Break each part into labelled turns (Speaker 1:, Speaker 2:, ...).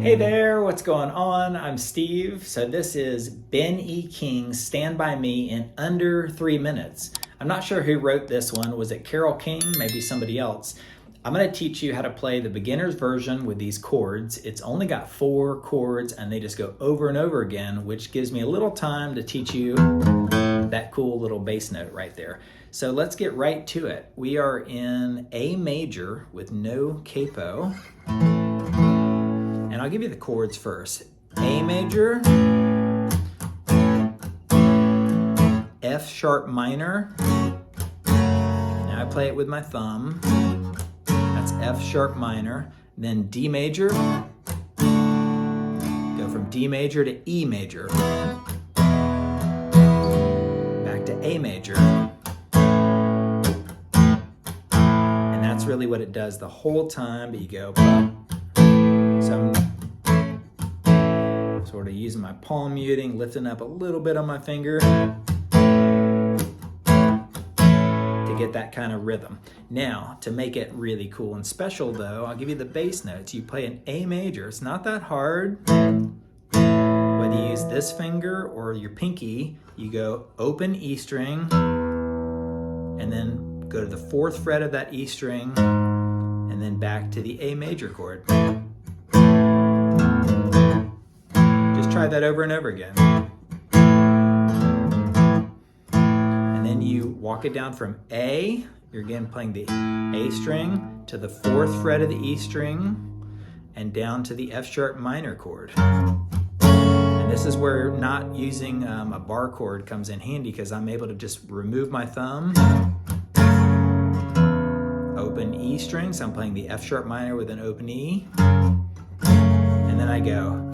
Speaker 1: Hey there, what's going on? I'm Steve. So this is Ben E. King's Stand By Me in Under 3 Minutes. I'm not sure who wrote this one. Was it Carole King? Maybe somebody else. I'm going to teach you how to play the beginner's version with these chords. It's only got 4 chords and they just go over and over again, which gives me a little time to teach you that cool little bass note right there. So let's get right to it. We are in A major with no capo. And I'll give you the chords first. A major, F sharp minor. Now I play it with my thumb. That's F sharp minor. Then D major. Go from D major to E major. Back to A major. And that's really what it does the whole time, but you go. So I'm sort of using my palm muting, lifting up a little bit on my finger to get that kind of rhythm. Now, to make it really cool and special though, I'll give you the bass notes. You play an A major. It's not that hard. Whether you use this finger or your pinky, you go open E string and then go to the 4th fret of that E string and then back to the A major chord. Try that over and over again. And then you walk it down from A, you're again playing the A string to the 4th fret of the E string and down to the F sharp minor chord. And this is where not using a bar chord comes in handy because I'm able to just remove my thumb, open E string, so I'm playing the F sharp minor with an open E, and then I go.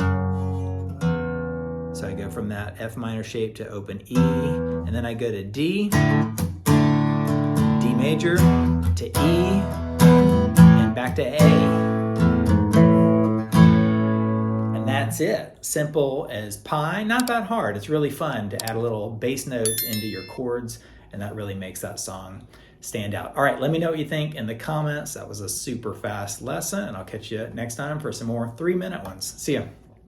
Speaker 1: So I go from that F minor shape to open E, and then I go to D, D major to E, and back to A. And that's it. Simple as pie, not that hard. It's really fun to add a little bass notes into your chords, and that really makes that song stand out. All right, let me know what you think in the comments. That was a super fast lesson, and I'll catch you next time for some more 3-minute ones. See ya.